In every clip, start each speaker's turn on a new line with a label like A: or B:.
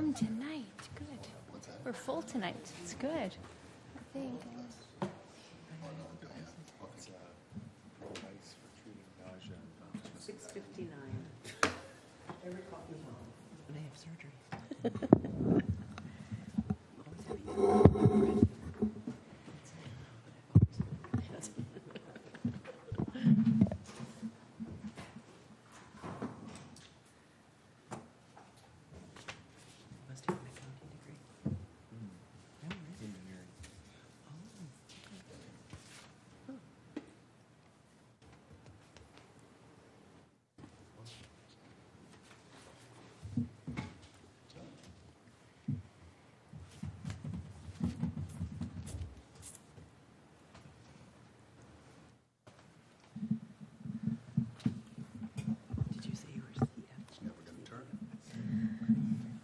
A: room tonight. Good. We're full tonight. It's good. I think.
B: 6:59. Every coffee home. When I have surgery. Must have an accounting degree. Engineering. Did you say you were CF?
C: It's never going to turn.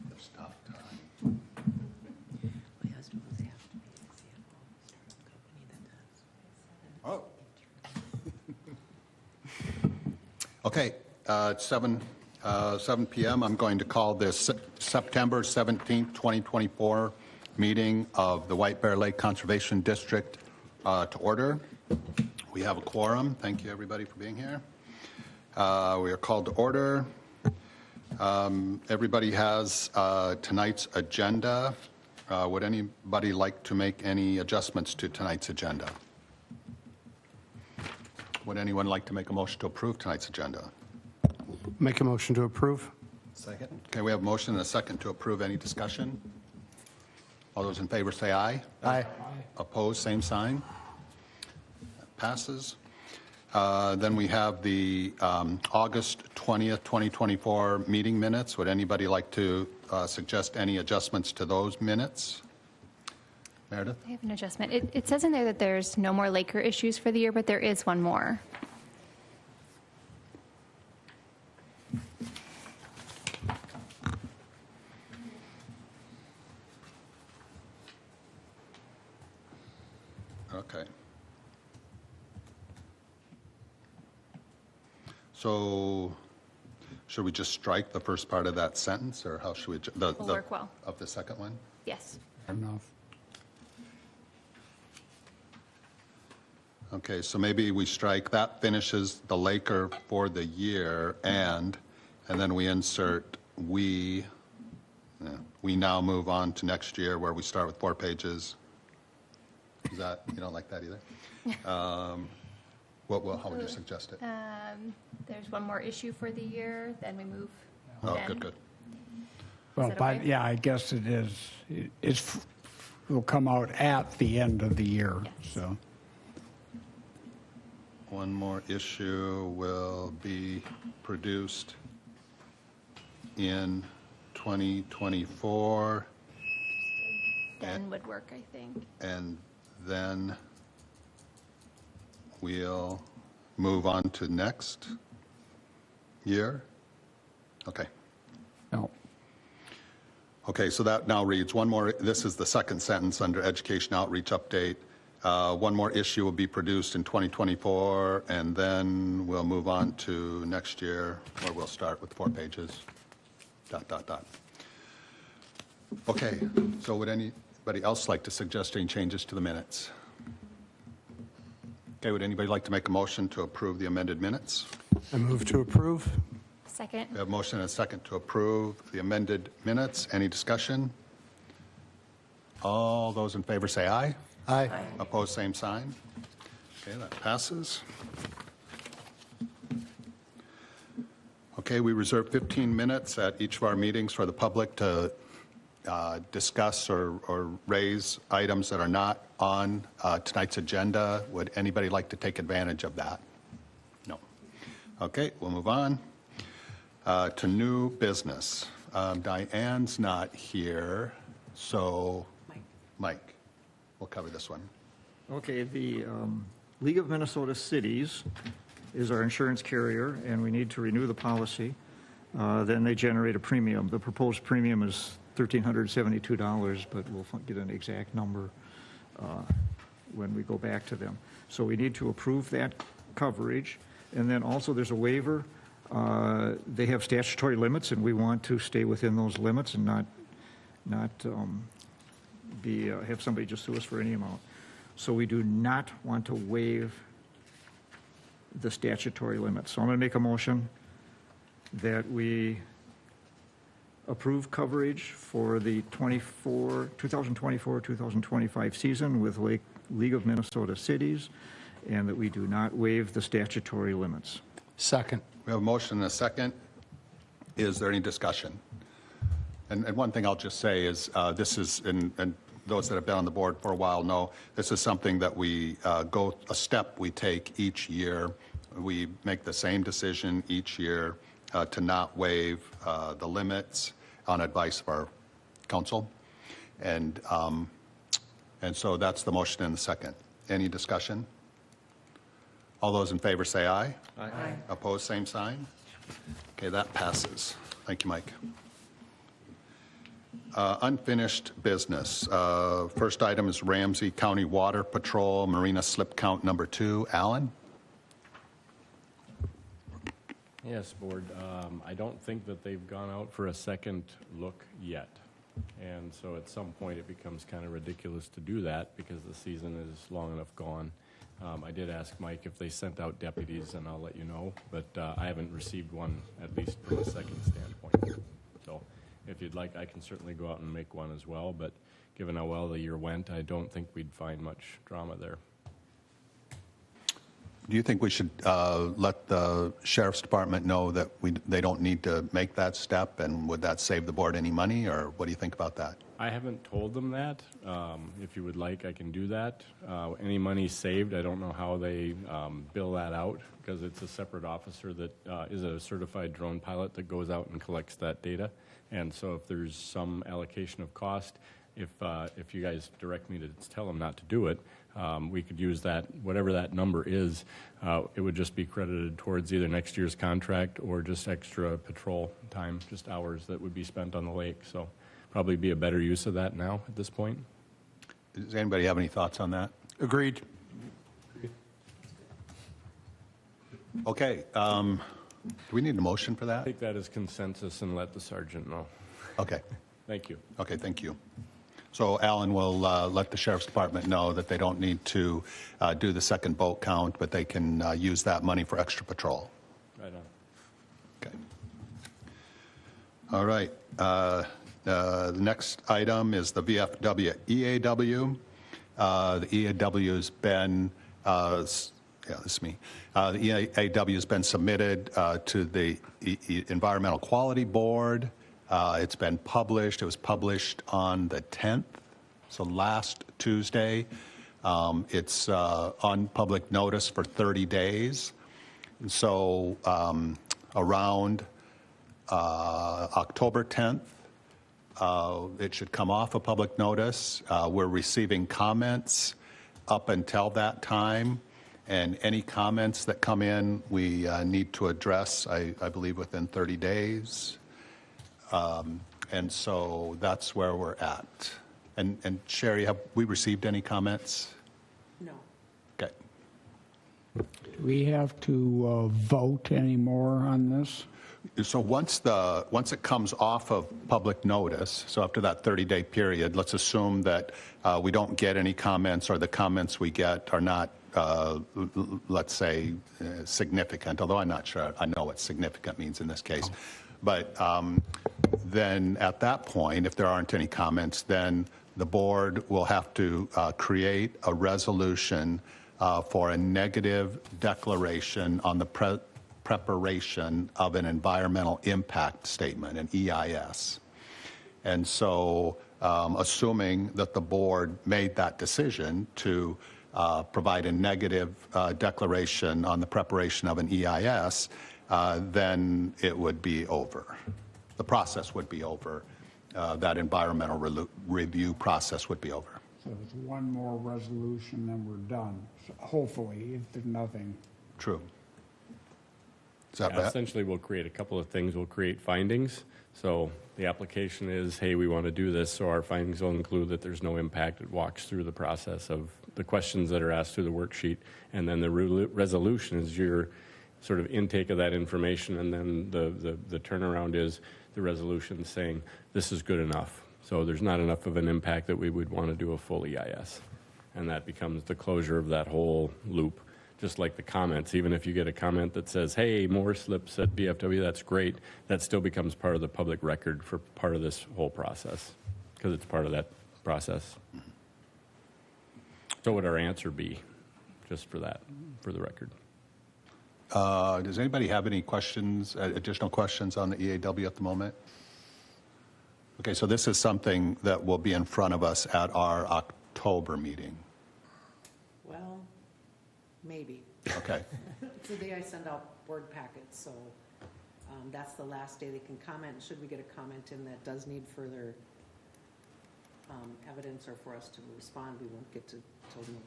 C: There's stop time.
B: My husband was after me at CFO, startup company that does.
C: Oh. Okay, 7 p.m. I'm going to call this September 17th, 2024 meeting of the White Bear Lake Conservation District to order. We have a quorum. Thank you, everybody, for being here. We are called to order. Everybody has tonight's agenda. Would anybody like to make any adjustments to tonight's agenda? Would anyone like to make a motion to approve tonight's agenda?
D: Make a motion to approve.
C: Second. Okay, we have a motion and a second to approve. Any discussion? All those in favor say aye.
D: Aye.
C: Opposed, same sign. That passes. Then we have the August 20th, 2024 meeting minutes. Would anybody like to suggest any adjustments to those minutes? Meredith?
A: I have an adjustment. It says in there that there's no more Laker issues for the year, but there is one more.
C: Okay. So should we just strike the first part of that sentence, or how should we?
A: Will work well.
C: Of the second one?
A: Yes.
D: Fair enough.
C: Okay, so maybe we strike that finishes the Laker for the year, and then we insert we now move on to next year where we start with 4 pages. Is that, you don't like that either? How would you suggest it?
A: There's one more issue for the year, then we move.
C: Oh,
A: then.
C: good.
D: Well,
A: that
D: but
A: okay?
D: yeah, I guess it is. It will come out at the end of the year.
A: Yes.
D: So
C: One more issue will be produced in 2024,
A: Then would work, I think.
C: and then we'll move on to next year. Okay.
D: no.
C: Okay, so that now reads one more. This is the second sentence under education outreach update. One more issue will be produced in 2024, and then we'll move on to next year, where we'll start with 4 pages. ... Okay, so would anybody else like to suggest any changes to the minutes? Okay, would anybody like to make a motion to approve the amended minutes?
D: I move to approve.
A: Second.
C: We have a motion and a second to approve the amended minutes. Any discussion? All those in favor say aye.
D: Aye.
C: Opposed, same sign. Okay, that passes. Okay, we reserve 15 minutes at each of our meetings for the public to discuss or raise items that are not on tonight's agenda. Would anybody like to take advantage of that? No. Okay, we'll move on to new business. Diane's not here, so Mike, we'll cover this one.
E: Okay, the League of Minnesota Cities is our insurance carrier, and we need to renew the policy. Then they generate a premium. The proposed premium is $1,372, but we'll get an exact number when we go back to them. So we need to approve that coverage. And then also there's a waiver. They have statutory limits, and we want to stay within those limits and not not have somebody just sue us for any amount. So we do not want to waive the statutory limit. So I'm going to make a motion that we approve coverage for the 2024-2025 season with League of Minnesota Cities, and that we do not waive the statutory limits.
D: Second.
C: We have a motion and a second. Is there any discussion? And one thing I'll just say is this is, and those that have been on the board for a while know, this is something that we go a step we take each year. We make the same decision each year to not waive the limits on advice of our council. And so that's the motion and the second. Any discussion? All those in favor say aye.
B: Aye.
C: Opposed, same sign. Okay, that passes. Thank you, Mike. Unfinished business. First item is Ramsey County Water Patrol Marina Slip Count number 2. Alan?
F: Yes, Board. I don't think that they've gone out for a second look yet. And so at some point it becomes kind of ridiculous to do that because the season is long enough gone. I did ask Mike if they sent out deputies, and I'll let you know, but I haven't received one, at least from a second standpoint. So if you'd like, I can certainly go out and make one as well, but given how well the year went, I don't think we'd find much drama there.
C: Do you think we should let the Sheriff's Department know that they don't need to make that step, and would that save the board any money, or what do you think about that?
F: I haven't told them that. If you would like, I can do that. Any money saved, I don't know how they bill that out, because it's a separate officer that is a certified drone pilot that goes out and collects that data. And so if there's some allocation of cost, if you guys direct me to tell them not to do it, we could use that, whatever that number is, it would just be credited towards either next year's contract or just extra patrol time, just hours that would be spent on the lake. So probably be a better use of that now at this point.
C: Does anybody have any thoughts on that?
D: Agreed.
C: Okay. Do we need a motion for that?
F: Take that as consensus and let the sergeant know.
C: Okay.
F: Thank you.
C: Okay, thank you. So Alan will let the Sheriff's Department know that they don't need to do the second boat count, but they can use that money for extra patrol.
F: Right on.
C: Okay. All right. The next item is the VFW EAW. The EAW has been, this is me. The EAW has been submitted to the Environmental Quality Board. It's been published. It was published on the 10th, so last Tuesday. It's on public notice for 30 days. And so around October 10th, it should come off a public notice. We're receiving comments up until that time. And any comments that come in, we need to address, I believe, within 30 days. And so that's where we're at. And Sherry, have we received any comments?
B: No.
C: Okay.
D: Do we have to vote anymore on this?
C: So once it comes off of public notice, so after that 30-day period, let's assume that we don't get any comments, or the comments we get are not, let's say, significant, although I'm not sure I know what significant means in this case. But then at that point, if there aren't any comments, then the board will have to create a resolution for a negative declaration on the preparation of an environmental impact statement, an EIS. And so assuming that the board made that decision to provide a negative declaration on the preparation of an EIS, then it would be over. The process would be over. That environmental review process would be over.
D: So if it's one more resolution, then we're done. So hopefully, if there's nothing.
C: True. Is that
F: Yeah,
C: right?
F: essentially, we'll create a couple of things. We'll create findings. So the application is, hey, we want to do this. So our findings will include that there's no impact. It walks through the process of the questions that are asked through the worksheet. And then the resolution is your sort of intake of that information. And then the turnaround is the resolution saying this is good enough. So there's not enough of an impact that we would want to do a full EIS. And that becomes the closure of that whole loop. Just like the comments, even if you get a comment that says, hey, more slips at BFW, that's great, that still becomes part of the public record for part of this whole process, because it's part of that process. So would our answer be, just for that, for the record?
C: Does anybody have any questions, additional questions on the EAW at the moment? Okay, so this is something that will be in front of us at our October meeting.
B: Well, maybe.
C: Okay.
B: It's the day I send out board packets, so that's the last day they can comment. Should we get a comment in that does need further evidence or for us to respond, we won't get to till November.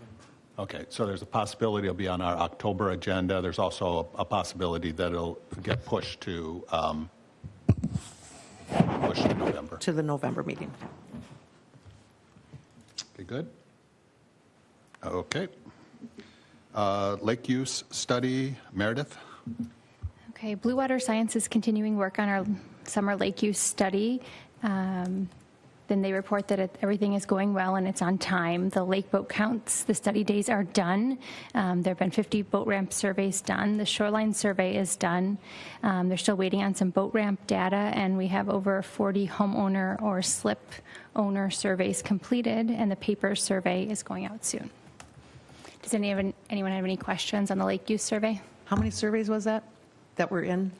C: Okay, so there's a possibility it'll be on our October agenda. There's also a possibility that it'll get pushed to November.
B: To the November meeting.
C: Okay, good. Okay. Lake use study, Meredith?
A: Okay, Blue Water Science is continuing work on our summer lake use study. Then they report that everything is going well and it's on time. The lake boat counts, the study days are done. There have been 50 boat ramp surveys done. The shoreline survey is done. They're still waiting on some boat ramp data, and we have over 40 homeowner or slip owner surveys completed, and the paper survey is going out soon. Does anyone have any questions on the lake use survey?
B: How many surveys was that were in?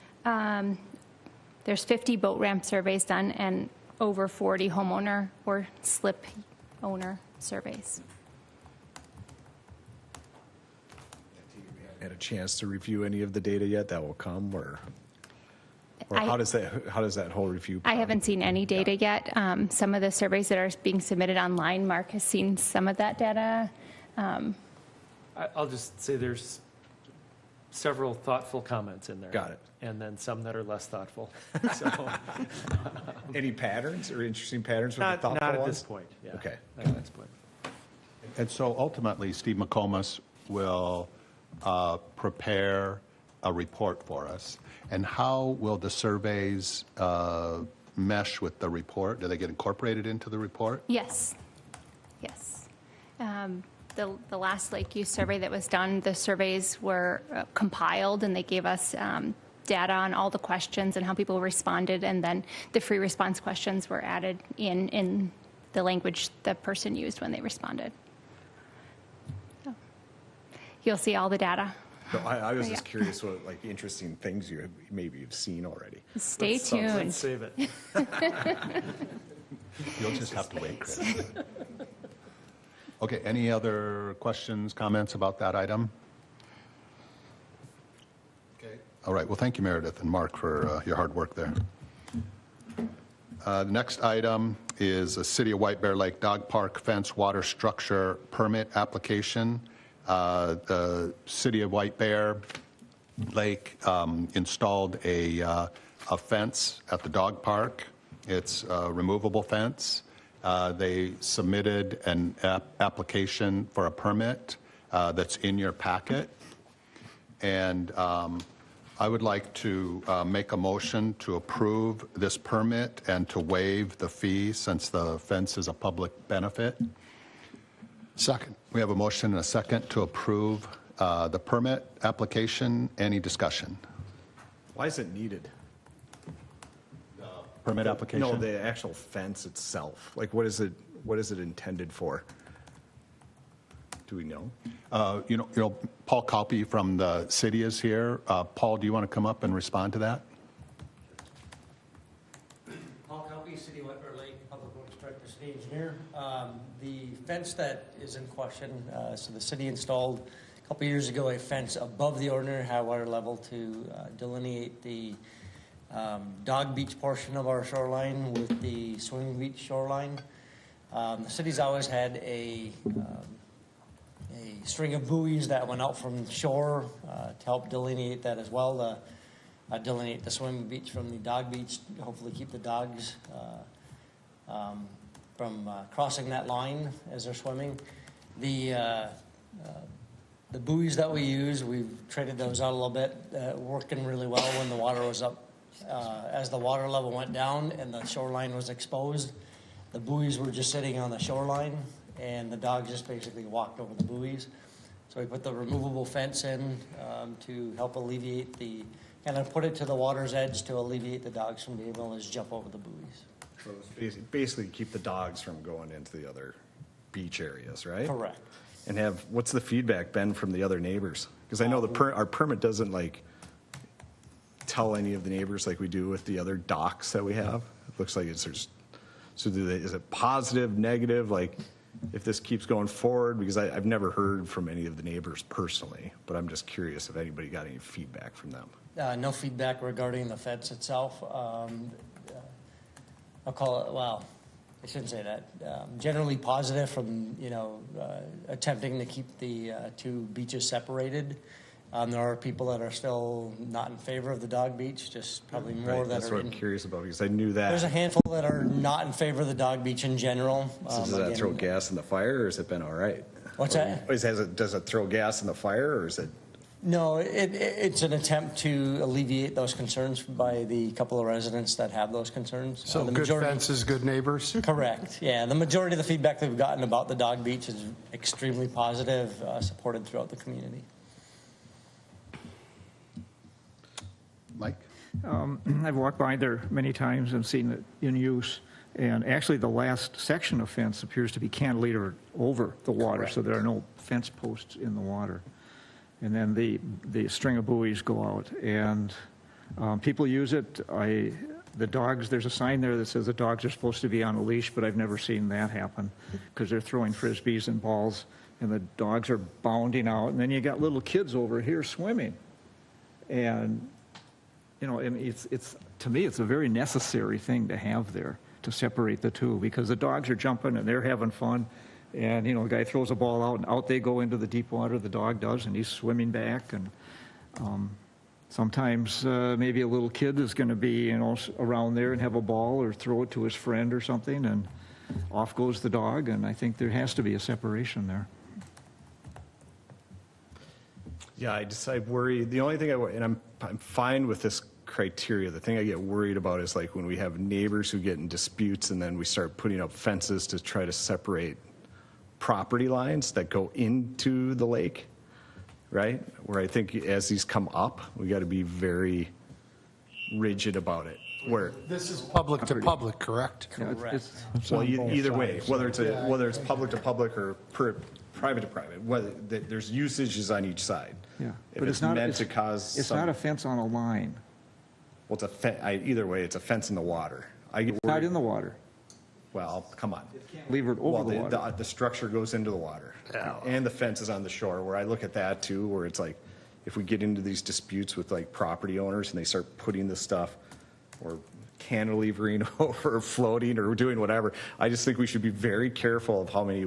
A: There's 50 boat ramp surveys done and over 40 homeowner or slip owner surveys.
G: Had a chance to review any of the data yet? That will come, or how does that whole review?
A: I haven't seen any data yet. Some of the surveys that are being submitted online, Mark has seen some of that data.
H: I'll just say there's several thoughtful comments in there.
G: Got it.
H: And then some that are less thoughtful. So,
G: Any patterns or interesting patterns with the
H: not
G: thoughtful
H: at
G: ones?
H: this point. Yeah.
G: Okay.
H: Not at this point.
C: And so ultimately, Steve McComas will prepare a report for us. And how will the surveys mesh with the report? Do they get incorporated into the report?
A: Yes. Yes. The last lake use survey that was done, the surveys were compiled, and they gave us data on all the questions and how people responded, and then the free response questions were added in the language the person used when they responded. So you'll see all the data.
G: No, I was just
A: Yeah.
G: curious what interesting things you've seen already.
A: Stay
H: Let's
A: tuned.
H: save it.
C: You'll just have to wait, Chris. Okay, any other questions, comments about that item? Okay. All right, well, thank you, Meredith and Mark, for your hard work there. The next item is a City of White Bear Lake Dog Park Fence Water Structure Permit Application. The City of White Bear Lake installed a fence at the dog park. It's a removable fence. They submitted an application for a permit that's in your packet. And I would like to make a motion to approve this permit and to waive the fee since the fence is a public benefit. Second. We have a motion and a second to approve the permit application. Any discussion?
G: Why is it needed?
C: Permit application?
G: No, the actual fence itself. What is it intended for? Do we know?
C: You know, Paul Copy from the city is here. Paul, do you want to come up and respond to that?
I: Paul Kelby, City of White Bear Lake, Public Works Director, City Engineer. The fence that is in question, so the city installed a couple years ago a fence above the ordinary high water level to delineate the dog beach portion of our shoreline with the swimming beach shoreline. The city's always had a string of buoys that went out from shore to help delineate that as well, delineate the swimming beach from the dog beach, hopefully keep the dogs from crossing that line as they're swimming. The buoys that we use, we've traded those out a little bit, working really well when the water was up. As the water level went down and the shoreline was exposed, The buoys were just sitting on the shoreline, and the dogs just basically walked over the buoys. So we put the removable fence in to help alleviate kind of put it to the water's edge to alleviate the dogs from being able to just jump over the buoys.
G: So it's basically keep the dogs from going into the other beach areas, right?
I: Correct.
G: And what's the feedback been from the other neighbors? Because I know our permit doesn't like tell any of the neighbors like we do with the other docks that we have. It looks like it's just, so is it positive, negative, like if this keeps going forward? Because I've never heard from any of the neighbors personally, but I'm just curious if anybody got any feedback from them.
I: No feedback regarding the fence itself. I'll call it, well, I shouldn't say that. Generally positive from, attempting to keep the two beaches separated. There are people that are still not in favor of the dog beach, just probably more that
G: That's
I: are
G: what I'm curious about, because I knew
I: There's a
G: that.
I: handful that are not in favor of the dog beach in general.
G: So does that
I: Again,
G: throw gas in the fire, or has it been all right?
I: What's that?
G: Does it throw gas in the fire, or is it?
I: No, it's an attempt to alleviate those concerns by the couple of residents that have those concerns.
J: So
I: the
J: good
I: majority,
J: fences, good neighbors?
I: correct. Yeah, the majority of the feedback that we've gotten about the dog beach is extremely positive, supported throughout the community.
C: Mike?
E: I've walked by there many times and seen it in use. And actually, the last section of fence appears to be cantilevered over the water, so there are no fence posts in the water. And then the string of buoys go out, and people use it. The dogs, there's a sign there that says the dogs are supposed to be on a leash, but I've never seen that happen because they're throwing frisbees and balls, and the dogs are bounding out. And then you got little kids over here swimming, and and it's to me it's a very necessary thing to have there to separate the two, because the dogs are jumping and they're having fun. And, the guy throws a ball out, and out they go into the deep water, the dog does, and he's swimming back. And sometimes maybe a little kid is going to be, around there and have a ball or throw it to his friend or something, and off goes the dog. And I think there has to be a separation there.
G: Yeah, I worry. The only thing and I'm fine with this criteria. The thing I get worried about is like when we have neighbors who get in disputes, and then we start putting up fences to try to separate property lines that go into the lake, right? Where I think as these come up, we got to be very rigid about it. Where,
J: This is public to public, correct?
I: Correct.
G: well, either way, whether it's public to public or private to private, whether there's usages on each side.
E: Yeah,
G: If it's meant to cause
E: It's not a fence on a line.
G: Well, either way, it's a fence in the water. I get
E: It's not
G: worried.
E: in the water.
G: Well, come on.
E: Leave it over the water.
G: The structure goes into the water. And the fence is on the shore, where I look at that too, where it's like, if we get into these disputes with like property owners and they start putting this stuff or cantilevering over, floating or doing whatever, I just think we should be very careful of how many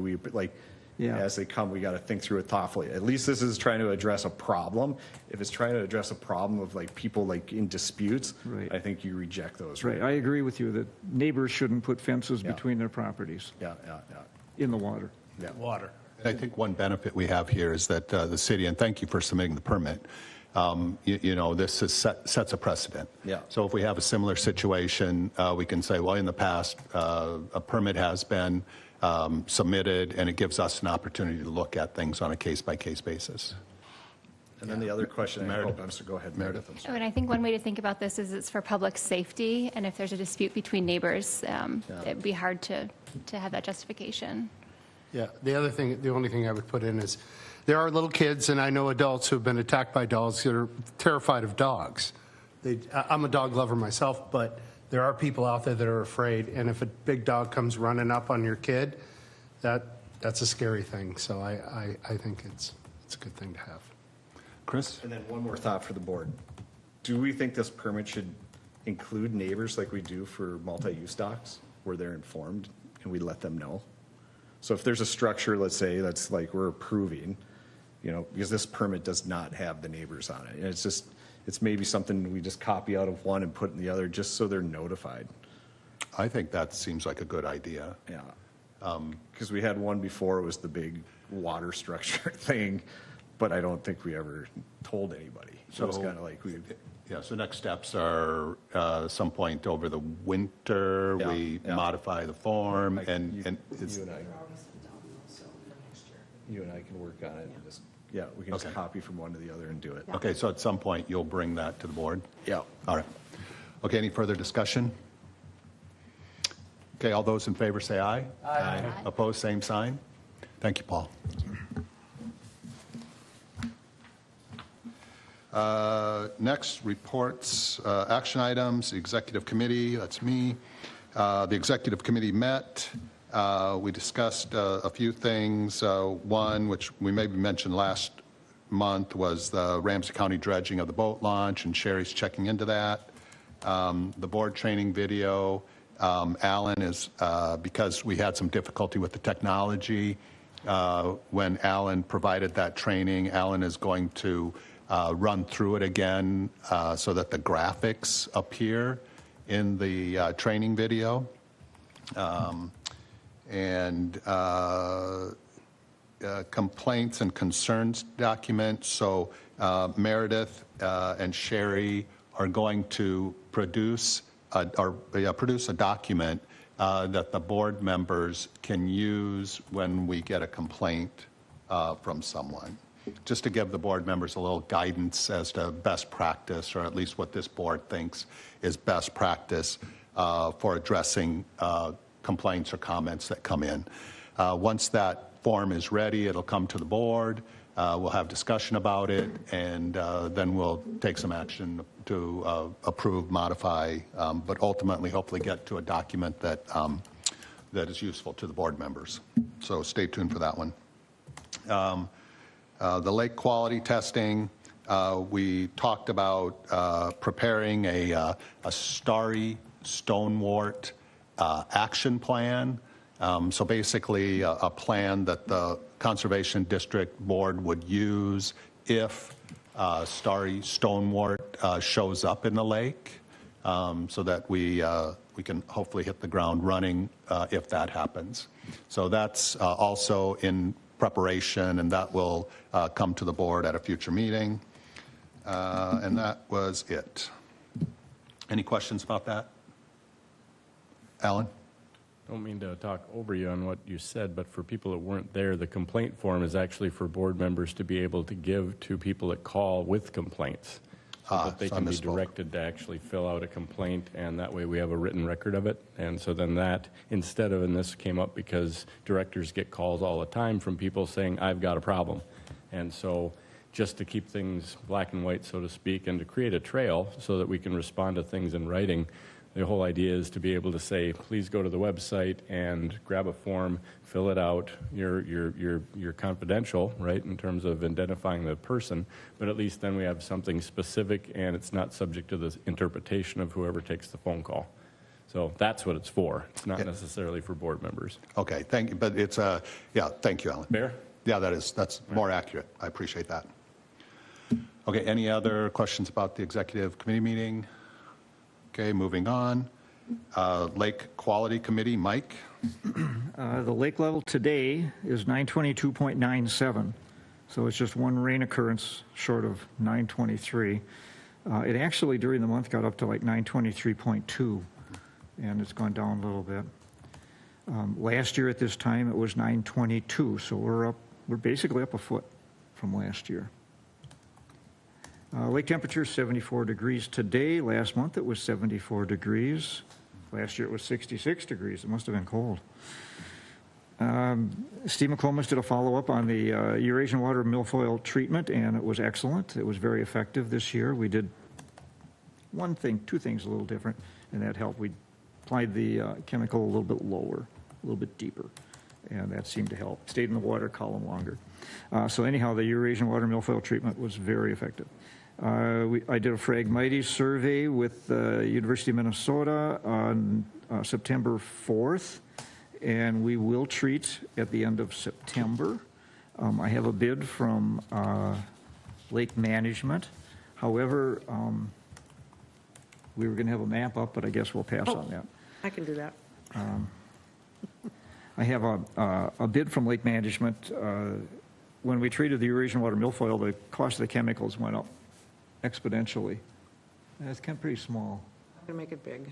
G: as they come, we got to think through it thoughtfully. At least this is trying to address a problem. If it's trying to address a problem of like people like in disputes,
E: Right.
G: I think you reject those.
E: Right, I agree with you that neighbors shouldn't put fences
G: Yeah.
E: between their properties
G: Yeah.
E: in the water.
J: Water.
C: I think one benefit we have here is that the city, and thank you for submitting the permit, this sets a precedent.
G: Yeah.
C: So if we have a similar situation, we can say, well, in the past, a permit has been submitted, and it gives us an opportunity to look at things on a case-by-case basis.
G: And then the other question,
C: Meredith.
G: go ahead, Meredith. I'm
A: Oh,
G: sorry.
A: and I think one way to think about this is it's for public safety, and if there's a dispute between neighbors, it'd be hard to have that justification.
J: Yeah, the only thing I would put in is, there are little kids, and I know adults who have been attacked by dogs that are terrified of dogs. I'm a dog lover myself, but there are people out there that are afraid, and if a big dog comes running up on your kid, that's a scary thing. So I think it's a good thing to have.
C: Chris?
G: And then one more thought for the board. Do we think this permit should include neighbors like we do for multi-use docks, where they're informed and we let them know? So if there's a structure, let's say, that's like we're approving, because this permit does not have the neighbors on it. And it's maybe something we just copy out of one and put in the other, just so they're notified.
C: I think that seems like a good idea.
G: Yeah. Because we had one before, it was the big water structure thing, but I don't think we ever told anybody. So it's kind of like
C: Yeah, so next steps are some point over the winter,
G: Yeah,
C: we
G: yeah.
C: modify the form,
G: Like,
C: and
G: you
C: it's,
G: and I,
B: They're already sent out, so for next year.
G: you and I can work on it and just, yeah, we can just
C: Okay.
G: copy from one to the other and do it.
C: okay, so at some point, you'll bring that to the board?
G: Yeah.
C: All right. Okay, any further discussion? Okay, all those in favor say aye. Aye. Opposed, same sign. Thank you, Paul. Next, reports, action items, executive committee, that's me. The executive committee met. We discussed a few things. One, which we maybe mentioned last month, was the Ramsey County dredging of the boat launch, and Sherry's checking into that. The board training video, Alan is, because we had some difficulty with the technology, when Alan provided that training, Alan is going to run through it again so that the graphics appear in the training video. Complaints and concerns document. So Meredith and Sherry are going to produce a document that the board members can use when we get a complaint from someone, just to give the board members a little guidance as to best practice, or at least what this board thinks is best practice for addressing complaints or comments that come in. Once that form is ready, it'll come to the board. We'll have discussion about it, and then we'll take some action to approve, modify, but ultimately, hopefully, get to a document that that is useful to the board members. So stay tuned for that one. The lake quality testing, we talked about preparing a starry stonewort action plan. So basically, a plan that the Conservation District Board would use if starry stonewort shows up in the lake, so that we can hopefully hit the ground running if that happens. So that's also in preparation, and that will come to the board at a future meeting. And that was it. Any questions about that? Alan?
F: Don't mean to talk over you on what you said, but for people that weren't there, the complaint form is actually for board members to be able to give to people that call with complaints, so that they
C: so I
F: can be
C: misspoke.
F: directed to actually fill out a complaint, and that way we have a written record of it. And so then that, instead of, and this came up because directors get calls all the time from people saying, I've got a problem. And so just to keep things black and white, so to speak, and to create a trail so that we can respond to things in writing, the whole idea is to be able to say, please go to the website and grab a form, fill it out. You're confidential, right, in terms of identifying the person, but at least then we have something specific, and it's not subject to the interpretation of whoever takes the phone call. So that's what it's for. It's not necessarily for board members.
C: Okay, thank you. But it's yeah, thank you, Alan.
F: Fair?
C: Yeah, that's more accurate. I appreciate that. Okay, any other questions about the executive committee meeting? Okay, moving on. Lake Quality Committee, Mike?
E: The lake level today is 922.97, so it's just one rain occurrence short of 923. It actually, during the month, got up to like 923.2, and it's gone down a little bit. Last year at this time, it was 922, so we're basically up a foot from last year. Lake temperature is 74 degrees today. Last month it was 74 degrees. Last year it was 66 degrees. It must have been cold. Steve McComas did a follow-up on the Eurasian water milfoil treatment, and it was excellent. It was very effective this year. We did two things a little different, and that helped. We applied the chemical a little bit lower, a little bit deeper, and that seemed to help. Stayed in the water column longer. So anyhow, the Eurasian water milfoil treatment was very effective. I did a Phragmites survey with the University of Minnesota on September 4th, and we will treat at the end of September. I have a bid from Lake Management. However, we were going to have a map up, but I guess we'll pass on that.
B: I can do that.
E: I have a bid from Lake Management. When we treated the Eurasian water milfoil, the cost of the chemicals went up exponentially That's kind of pretty small.
B: Gonna make it big.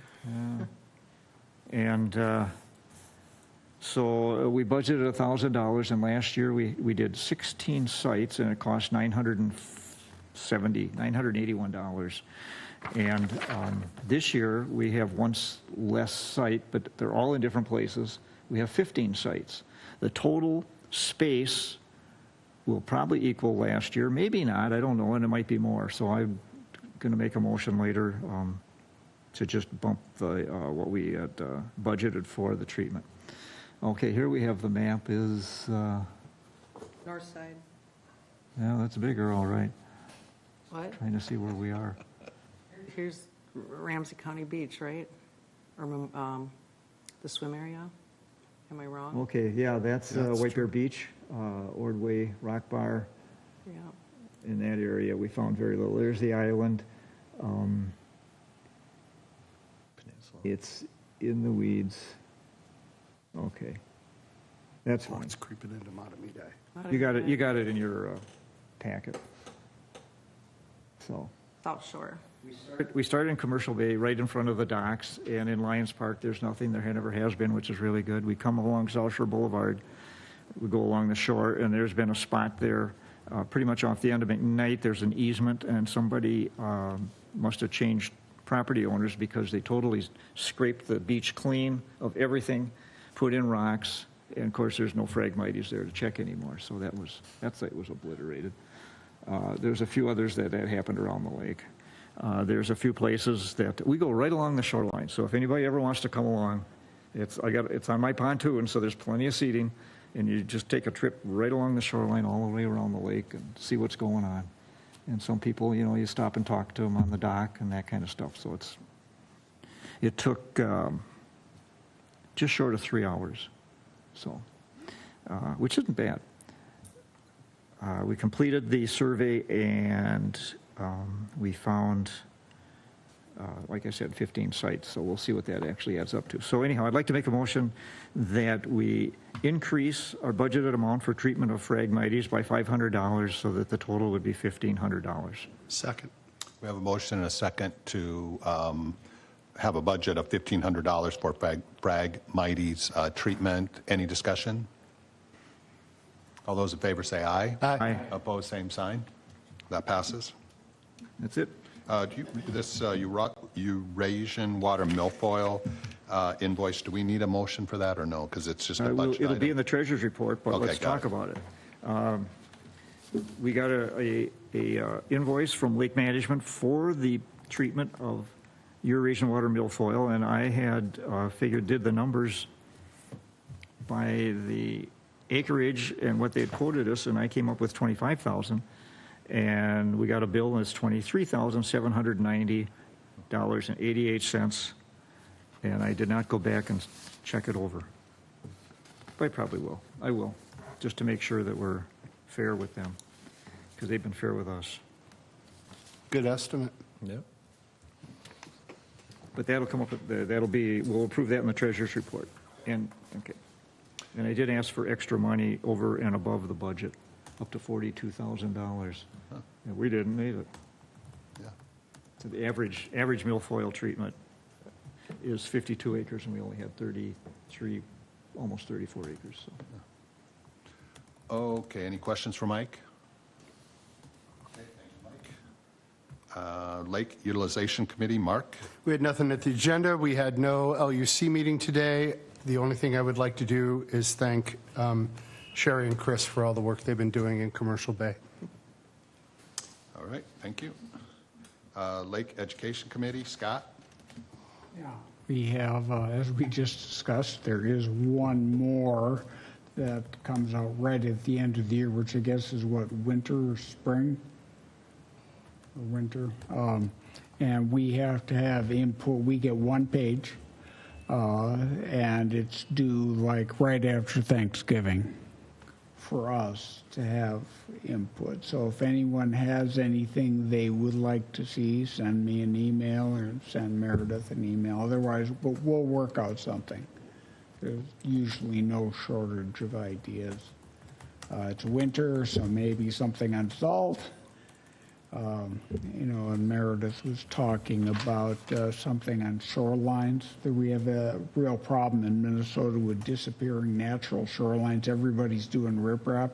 E: And so we budgeted $1,000, and last year we did 16 sites, and it cost $981. And this year, we have one less site, but they're all in different places. We have 15 sites. The total space will probably equal last year, maybe not, I don't know, and it might be more. So I'm going to make a motion later to just bump the what we had budgeted for the treatment. Okay, here we have the map is,
B: North side.
E: yeah, that's bigger, all right.
B: What?
E: Trying to see where we are.
B: Here's Ramsey County Beach, right? Or the swim area? Am I wrong?
E: Okay, yeah, that's White Bear Beach, Ordway, Rock Bar.
B: Yeah.
E: In that area, we found very little. There's the island. It's in the weeds. Okay. That's
J: Oh,
E: fine.
J: it's creeping into Matamidi.
E: You got it in your packet. So.
B: South Shore.
E: We started in Commercial Bay, right in front of the docks, and in Lions Park, there's nothing. There never has been, which is really good. We come along South Shore Boulevard, we go along the shore, and there's been a spot there, pretty much off the end of McKnight. There's an easement, and somebody must have changed property owners because they totally scraped the beach clean of everything, put in rocks, and of course, there's no Phragmites there to check anymore, so that site was obliterated. There's a few others that happened around the lake. There's a few places that we go right along the shoreline. So if anybody ever wants to come along, it's on my pontoon, so there's plenty of seating, and you just take a trip right along the shoreline all the way around the lake and see what's going on. And some people, you stop and talk to them on the dock and that kind of stuff. So it took just short of 3 hours, so which isn't bad. We completed the survey, and we found, like I said, 15 sites, so we'll see what that actually adds up to. So anyhow, I'd like to make a motion that we increase our budgeted amount for treatment of Phragmites by $500 so that the total would be $1,500.
J: Second.
C: We have a motion and a second to have a budget of $1,500 for Phragmites treatment. Any discussion? All those in favor say aye.
J: Aye.
C: Opposed, same sign. That passes.
E: That's it.
C: This Eurasian water milfoil invoice, do we need a motion for that or no? Because it's just a budget
E: It'll be
C: item.
E: in the treasurer's report, but
C: Okay,
E: let's
C: got
E: talk
C: it.
E: about it. We got a invoice from Lake Management for the treatment of Eurasian water milfoil, and I had did the numbers by the acreage and what they had quoted us, and I came up with $25,000, and we got a bill that's $23,790.88, and I did not go back and check it over. But I probably will. I will, just to make sure that we're fair with them, because they've been fair with us.
J: Good estimate.
G: Yep.
E: But that'll come up, we'll approve that in the treasurer's report. And I did ask for extra money over and above the budget, up to $42,000. And we didn't need it.
C: Yeah.
E: So the average milfoil treatment is 52 acres, and we only had 33, almost 34 acres. So.
C: Okay, any questions for Mike? Okay, thank you, Mike. Lake Utilization Committee, Mark?
J: We had nothing at the agenda. We had no LUC meeting today. The only thing I would like to do is thank Sherry and Chris for all the work they've been doing in Commercial Bay.
C: All right, thank you. Lake Education Committee, Scott?
D: Yeah. We have, as we just discussed, there is one more that comes out right at the end of the year, which I guess is what, winter or spring? Or winter. And we have to have input. We get one page, and it's due like right after Thanksgiving for us to have input. So if anyone has anything they would like to see, send me an email or send Meredith an email. Otherwise, we'll work out something. There's usually no shortage of ideas. It's winter, so maybe something on salt, And Meredith was talking about something on shorelines, that we have a real problem in Minnesota with disappearing natural shorelines. Everybody's doing riprap,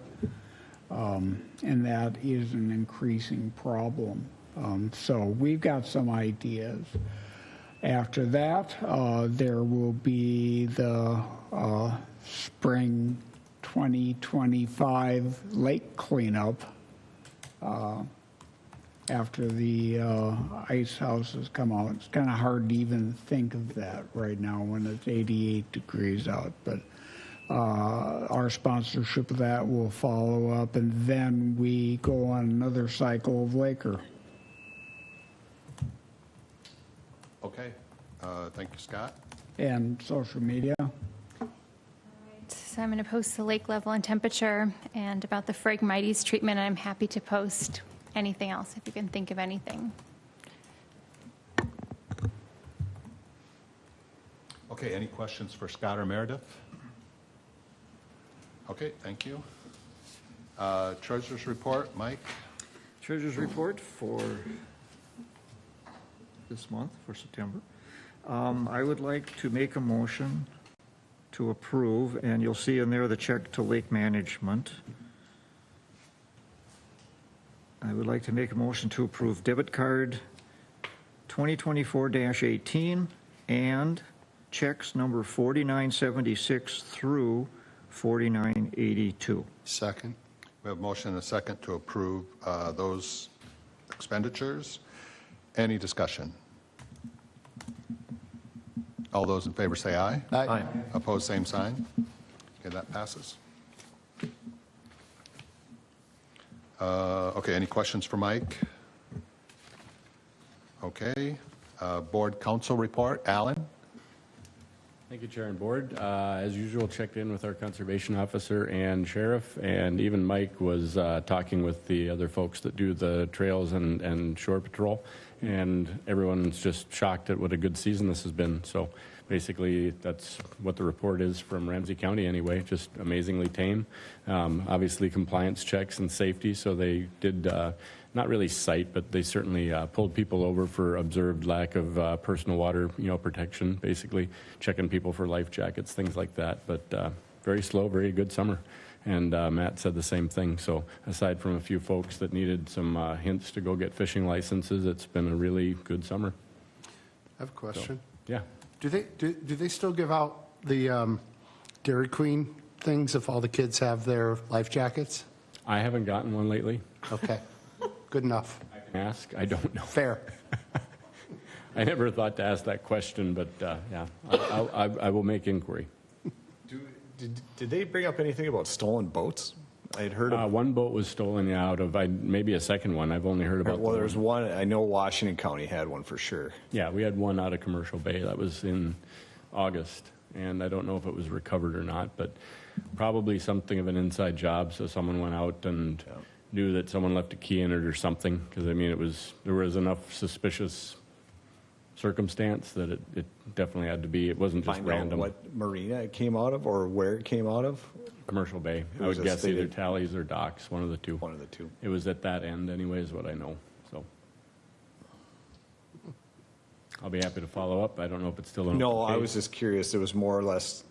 D: and that is an increasing problem. So we've got some ideas. After that, there will be the spring 2025 lake cleanup after the ice houses come out. It's kind of hard to even think of that right now when it's 88 degrees out, but our sponsorship of that will follow up, and then we go on another cycle of Laker.
C: Okay. Thank you, Scott.
D: And social media.
A: So I'm going to post the lake level and temperature and about the Phragmites treatment, and I'm happy to post anything else if you can think of anything.
C: Okay, any questions for Scott or Meredith? Okay, thank you. Treasurer's report, Mike?
E: Treasurer's report for this month, for September. I would like to make a motion to approve, and you'll see in there the check to Lake Management. I would like to make a motion to approve debit card 2024-18 and checks number 4976 through 4982.
J: Second.
C: We have a motion and a second to approve those expenditures. Any discussion? All those in favor say aye.
J: Aye.
C: Opposed, same sign. Okay, that passes. Okay, any questions for Mike? Okay, board council report, Alan?
F: Thank you, Chair and Board. As usual, checked in with our conservation officer and sheriff, and even Mike was talking with the other folks that do the trails and shore patrol, and everyone's just shocked at what a good season this has been. So basically, that's what the report is from Ramsey County anyway, just amazingly tame. Obviously, compliance checks and safety, so they did not really cite, but they certainly pulled people over for observed lack of personal water, protection, basically checking people for life jackets, things like that. But very slow, very good summer. And Matt said the same thing. So aside from a few folks that needed some hints to go get fishing licenses, it's been a really good summer.
J: I have a question.
F: Yeah.
J: Do they still give out the Dairy Queen things if all the kids have their life jackets?
F: I haven't gotten one lately.
J: Okay, good enough.
F: I can ask. I don't know.
J: Fair.
F: I never thought to ask that question, but yeah, I will make inquiry.
G: Did they bring up anything about stolen boats? I had heard of,
F: One boat was stolen out of, maybe a second one. I've only heard about
G: well,
F: the
G: there's
F: one.
G: one, I know Washington County had one for sure.
F: Yeah, we had one out of Commercial Bay. That was in August, and I don't know if it was recovered or not, but probably something of an inside job. So someone went out and knew that someone left a key in it or something, because I mean, there was enough suspicious circumstance that it definitely had to be. It wasn't just
G: Find
F: random.
G: out what marina it came out of or where it came out of?
F: Commercial Bay.
G: It
F: I
G: was
F: would
G: a
F: guess either
G: stated-
F: Tallies or Docks, one of the two.
G: One of the two.
F: It was at that end anyway, is what I know. So I'll be happy to follow up. I don't know if it's still an
G: No,
F: open
G: I
F: case.
G: was just curious. It was more or less,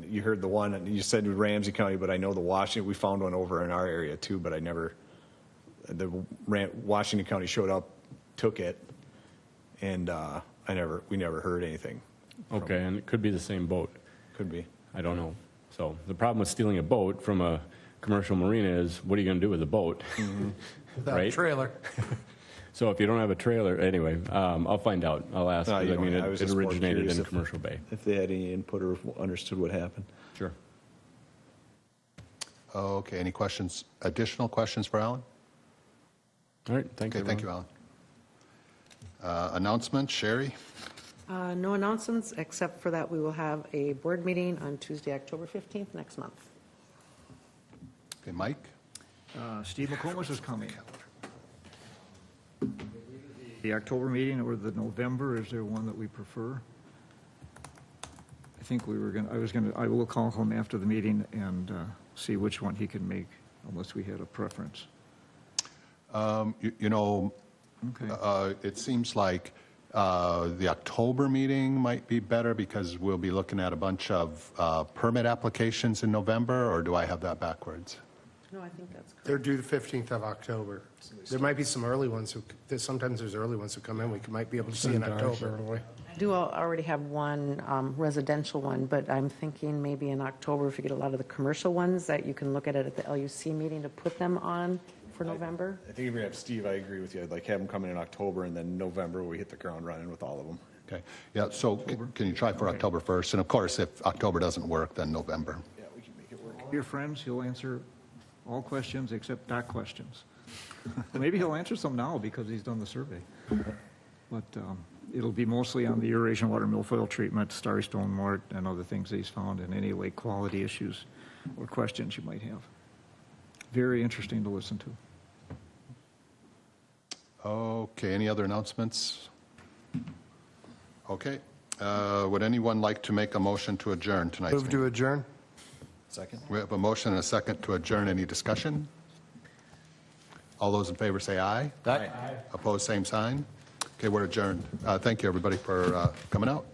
G: you heard the one, and you said Ramsey County, but I know the Washington, we found one over in our area too, but Washington County showed up, took it, and we never heard anything.
F: Okay, and it could be the same boat.
G: Could be.
F: I don't know. So the problem with stealing a boat from a commercial marina is, what are you going to do with the boat?
J: Without a
F: Right?
J: trailer.
F: So if you don't have a trailer, anyway, I'll find out. I'll ask.
G: No,
F: 'Cause
G: you
F: I mean,
G: don't. I was
F: it
G: just more
F: originated
G: curious
F: in
G: if-
F: Commercial Bay.
G: If they had any input or understood what happened.
F: Sure.
C: Okay, any questions, additional questions for Alan?
F: All right, thank you.
C: Okay, thank you, Alan. Announcements, Sherry?
B: No announcements, except for that we will have a board meeting on Tuesday, October 15th, next month.
C: Okay, Mike?
E: Steve McComas is coming. The October meeting or the November, is there one that we prefer? I think I will call him after the meeting and see which one he can make, unless we had a preference. Okay.
C: It seems like the October meeting might be better because we'll be looking at a bunch of permit applications in November, or do I have that backwards?
B: No, I think that's correct.
J: They're due the 15th of October. There might be some early ones, sometimes there's early ones who come in, we might be able to see in October.
B: I do already have one residential one, but I'm thinking maybe in October, if you get a lot of the commercial ones, that you can look at it at the LUC meeting to put them on for November.
G: I think if we have Steve, I agree with you. I'd like have him come in October, and then November, we hit the ground running with all of them.
C: Okay, yeah, so can you try for October 1st? And of course, if October doesn't work, then November.
G: Yeah, we can make it work.
E: Your friends, he'll answer all questions except not questions. Maybe he'll answer some now because he's done the survey. But it'll be mostly on the Eurasian water milfoil treatment, Starry Stone Mort, and other things that he's found, and any lake quality issues or questions you might have. Very interesting to listen to.
C: Okay, any other announcements? Okay, would anyone like to make a motion to adjourn tonight's
J: Move
C: meeting?
J: to adjourn?
G: Second?
C: We have a motion and a second to adjourn. Any discussion? All those in favor say aye.
J: Aye.
C: Opposed, same sign. Okay, we're adjourned. Thank you, everybody, for coming out.